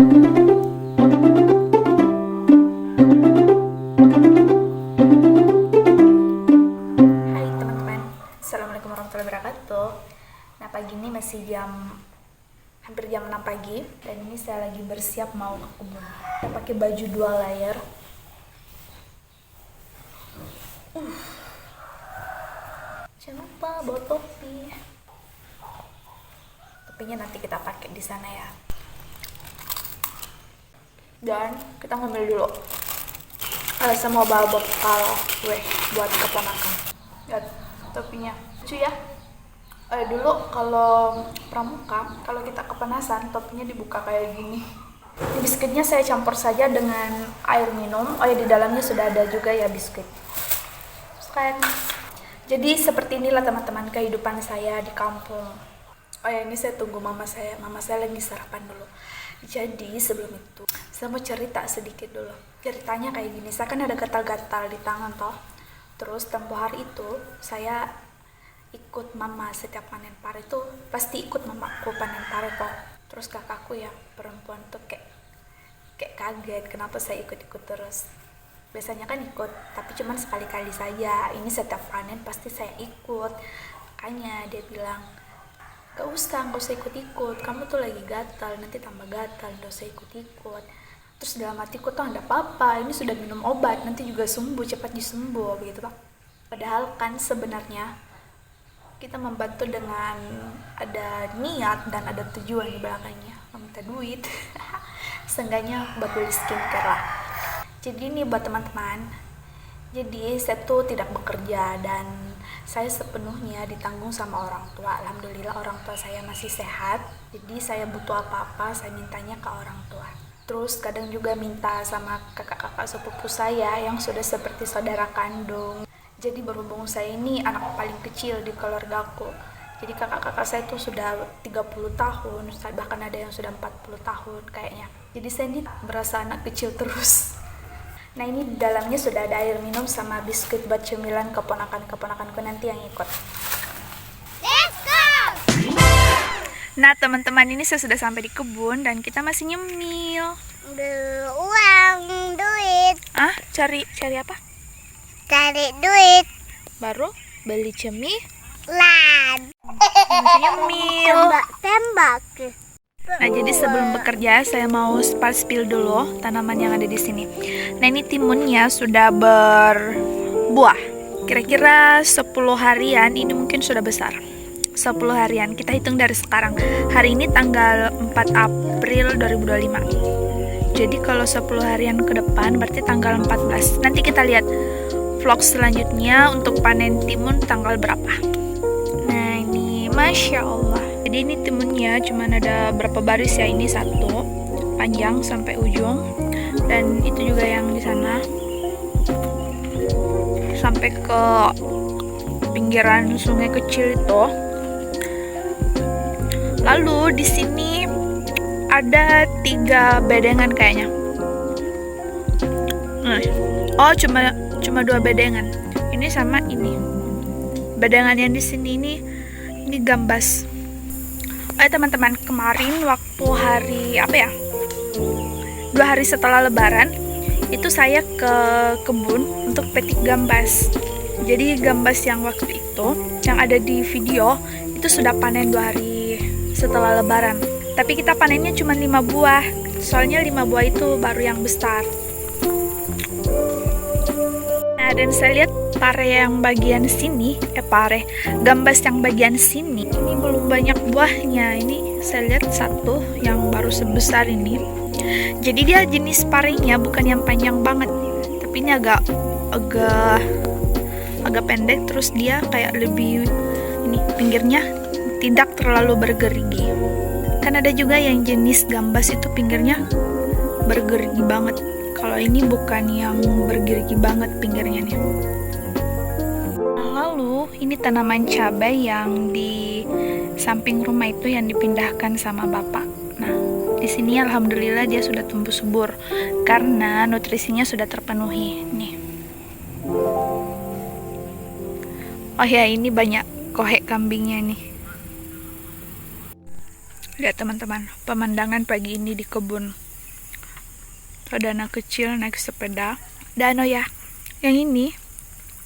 teman-teman, Assalamualaikum warahmatullahi wabarakatuh. Nah, pagi ini masih hampir jam 6 pagi, dan ini saya lagi bersiap mau ke kebun. Saya pakai baju 2 layer. Jangan lupa bawa topi. Topinya nanti kita pakai di sana ya. Dan kita ngambil dulu. Saya mau bawa bekal buat keponakan. Lihat topinya, lucu ya. Dulu kalau pramuka, kalau kita kepanasan, topinya dibuka kayak gini. Di biskuitnya saya campur saja dengan air minum. Di dalamnya sudah ada juga ya biskuit. Kan. Jadi seperti inilah teman-teman kehidupan saya di kampung. Ini saya tunggu mama saya. Mama saya lagi sarapan dulu. Jadi sebelum itu saya mau cerita sedikit dulu. Ceritanya kayak gini. Saya kan ada gatal-gatal di tangan toh. Terus tempoh hari itu saya ikut mama setiap panen pare itu pasti ikut mamaku panen pare toh. Terus kakakku ya perempuan tuh kayak kaget kenapa saya ikut-ikut terus. Biasanya kan ikut, tapi cuman sekali-kali saja. Ini setiap panen pasti saya ikut. Makanya dia bilang, gak usah ikut-ikut. Kamu tuh lagi gatal, nanti tambah gatal, gak usah ikut-ikut. Terus dalam hatiku tuh gak apa-apa, ini sudah minum obat, nanti juga sembuh, cepat disembuh, begitu Pak. Padahal kan sebenarnya kita membantu dengan ada niat dan ada tujuan di belakangnya, meminta duit. Seenggaknya buat beli skincare lah. Jadi ini buat teman-teman, jadi saya tuh tidak bekerja dan saya sepenuhnya ditanggung sama orang tua. Alhamdulillah orang tua saya masih sehat, jadi saya butuh apa-apa saya mintanya ke orang tua. Terus kadang juga minta sama kakak-kakak sepupu saya yang sudah seperti saudara kandung. Jadi berhubung saya ini anak paling kecil di keluargaku, jadi kakak-kakak saya tuh sudah 30 tahun, bahkan ada yang sudah 40 tahun kayaknya. Jadi saya ini berasa anak kecil terus. Nah, ini di dalamnya sudah ada air minum sama biskuit buat cemilan keponakan-keponakanku nanti yang ikut. Let's go! Nah, teman-teman, ini saya sudah sampai di kebun dan kita masih nyemil. Uang, duit. Cari apa? Cari duit. Baru beli Lan. masih nyemil. Tembak. Nah, jadi sebelum bekerja saya mau spill dulu tanaman yang ada di sini. Nah, ini timunnya sudah berbuah. Kira-kira 10 harian ini mungkin sudah besar. 10 harian. Kita hitung dari sekarang. Hari ini tanggal 4 April 2025. Jadi kalau 10 harian ke depan berarti tanggal 14. Nanti kita lihat vlog selanjutnya untuk panen timun tanggal berapa. Nah, ini Masya Allah. Jadi ini timunnya cuma ada berapa baris ya, ini satu panjang sampai ujung, dan itu juga yang di sana sampai ke pinggiran sungai kecil itu. Lalu di sini ada 3 bedengan kayaknya. Cuma 2 bedengan. Ini sama ini. Bedengan yang di sini ini gambas. Teman-teman, kemarin waktu hari 2 hari setelah lebaran itu saya ke kebun untuk petik gambas. Jadi gambas yang waktu itu yang ada di video itu sudah panen 2 hari setelah lebaran. Tapi kita panennya cuma 5 buah. Soalnya 5 buah itu baru yang besar. Nah, dan saya lihat pare yang bagian sini, gambas yang bagian sini ini belum banyak buahnya. Ini saya lihat satu yang baru sebesar ini. Jadi dia jenis parenya bukan yang panjang banget, tapi ini agak pendek. Terus dia kayak lebih ini pinggirnya tidak terlalu bergerigi. Kan ada juga yang jenis gambas itu pinggirnya bergerigi banget. Kalau ini bukan yang bergerigi banget pinggirnya nih. Lalu ini tanaman cabai yang di samping rumah itu yang dipindahkan sama bapak. Nah, di sini alhamdulillah dia sudah tumbuh subur karena nutrisinya sudah terpenuhi. Nih. Ini banyak kohek kambingnya nih. Lihat teman-teman, pemandangan pagi ini di kebun. Ada anak kecil naik sepeda. Dan oh ya, yang ini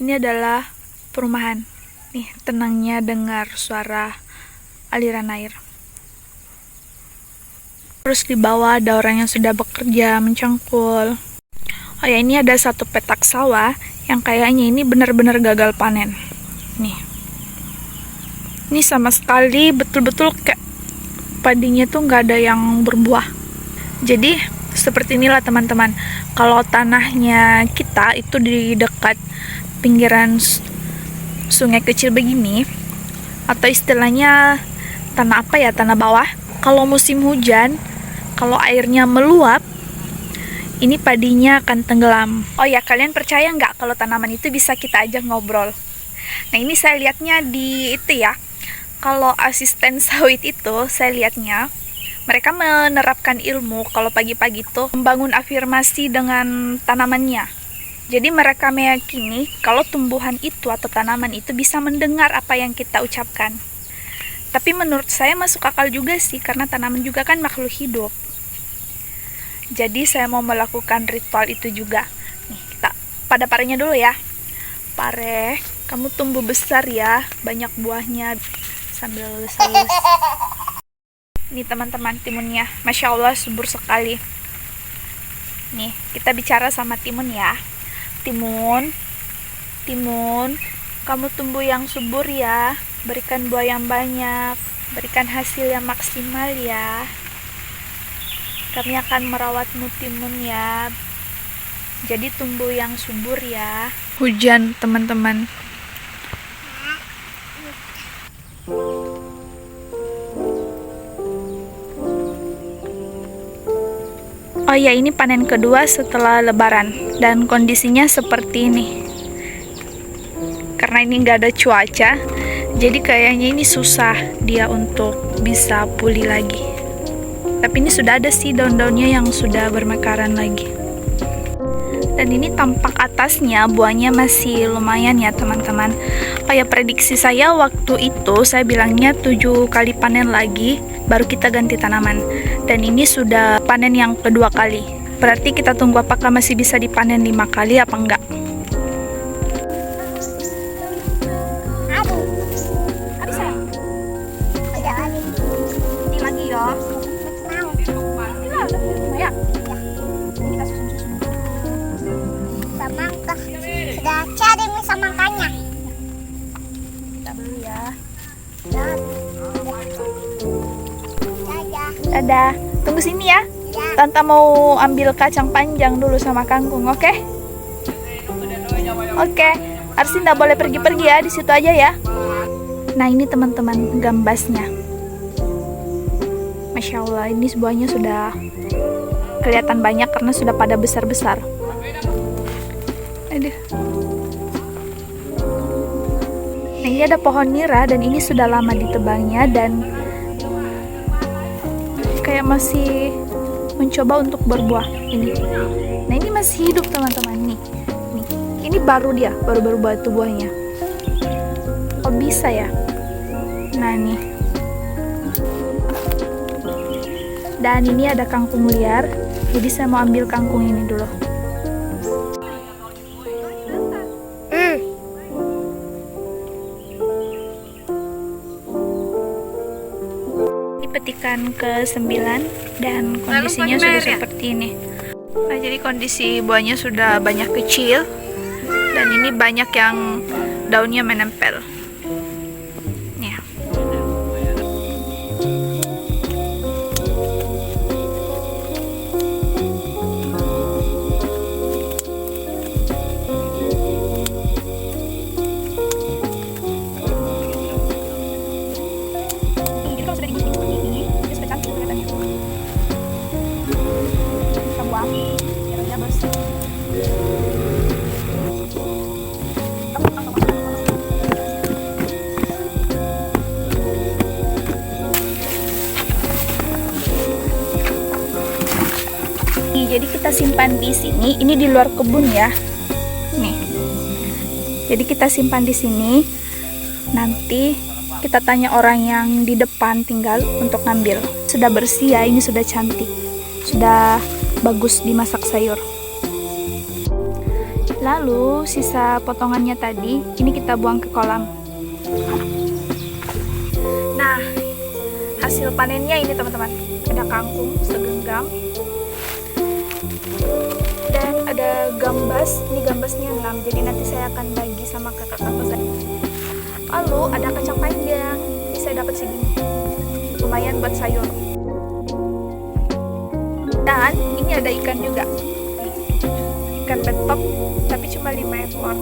adalah perumahan. Nih, tenangnya dengar suara aliran air. Terus di bawah ada orang yang sudah bekerja mencangkul. Oh ya, ini ada satu petak sawah yang kayaknya ini benar-benar gagal panen. Nih. Ini sama sekali betul-betul kayak padinya tuh nggak ada yang berbuah. Jadi seperti inilah teman-teman. Kalau tanahnya kita itu di dekat pinggiran sungai kecil begini, atau istilahnya tanah apa ya, tanah bawah. Kalau musim hujan, kalau airnya meluap, ini padinya akan tenggelam. Oh ya, kalian percaya nggak kalau tanaman itu bisa kita ajak ngobrol? Nah, ini saya lihatnya di itu ya. Kalau asisten sawit itu, saya lihatnya mereka menerapkan ilmu kalau pagi-pagi itu membangun afirmasi dengan tanamannya. Jadi mereka meyakini kalau tumbuhan itu atau tanaman itu bisa mendengar apa yang kita ucapkan. Tapi menurut saya masuk akal juga sih, karena tanaman juga kan makhluk hidup. Jadi saya mau melakukan ritual itu juga. Nih, kita pada parenya dulu ya. Pare, kamu tumbuh besar ya, banyak buahnya. Sambil lulus-lulus. Nih teman-teman, timunnya, Masya Allah subur sekali. Nih, kita bicara sama timun ya. Timun, kamu tumbuh yang subur ya, berikan buah yang banyak, berikan hasil yang maksimal ya. Kami akan merawatmu timun ya, jadi tumbuh yang subur ya. Hujan teman-teman. Oh ya, ini panen kedua setelah lebaran dan kondisinya seperti ini. Karena ini nggak ada cuaca, jadi kayaknya ini susah dia untuk bisa pulih lagi. Tapi ini sudah ada sih daun-daunnya yang sudah bermekaran lagi. Dan ini tampak atasnya buahnya masih lumayan ya teman-teman. Oh ya, prediksi saya waktu itu saya bilangnya 7 kali panen lagi baru kita ganti tanaman. Dan ini sudah panen yang kedua kali. Berarti kita tunggu apakah masih bisa dipanen 5 kali apa enggak. Habis ya? Ini lagi ya. Ya. Ini kita susun-susun. Semangka. Sudah cari nih semangkanya. Kita dulu ya. Dadah. Dadah. Tunggu sini ya. Ya. Tante mau ambil kacang panjang dulu sama kangkung, oke? Oke. Arsi nggak boleh pergi-pergi ya, di situ aja ya. Nah, ini teman-teman gambasnya. Masya Allah, ini buahnya sudah kelihatan banyak karena sudah pada besar-besar. Aduh. Nah, ini ada pohon nira dan ini sudah lama ditebangnya dan kayak masih mencoba untuk berbuah ini. Nah, ini masih hidup teman-teman nih. Nih, ini baru dia, baru batu buahnya. Oh, bisa ya? Nah, nih. Dan ini ada kangkung liar. Jadi saya mau ambil kangkung ini dulu. Petikan ke-9 dan kondisinya sudah seperti ini. Nah, jadi kondisi buahnya sudah banyak kecil dan ini banyak yang daunnya menempel. Ya. Jadi kalau sudah digigit seperti ini, dia sudah cantik kelihatannya. Kita buang biar dia bersih. Jadi kita simpan di sini. Ini di luar kebun ya. Nih. Jadi kita simpan di sini. Nanti kita tanya orang yang di depan tinggal untuk ngambil. Sudah bersih ya, ini sudah cantik. Sudah bagus dimasak sayur. Lalu sisa potongannya tadi ini kita buang ke kolam. Nah, hasil panennya ini teman-teman, ada kangkung segenggam dan ada gambas. Ini gambasnya 6, jadi nanti saya akan bagi sama kakak-kakak saya. Lalu ada kacang panjang, ini saya dapat segini, lumayan buat sayur. Dan ini ada ikan juga, ikan betok, tapi cuma 5 ekor.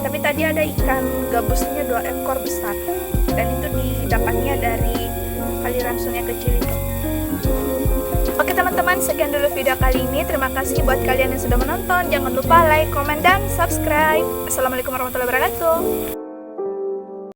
Tapi tadi ada ikan gabusnya 2 ekor besar, dan itu didapatnya dari aliran sungai kecil itu. Oke teman-teman, sekian dulu video kali ini. Terima kasih buat kalian yang sudah menonton. Jangan lupa like, komen, dan subscribe. Assalamualaikum warahmatullahi wabarakatuh.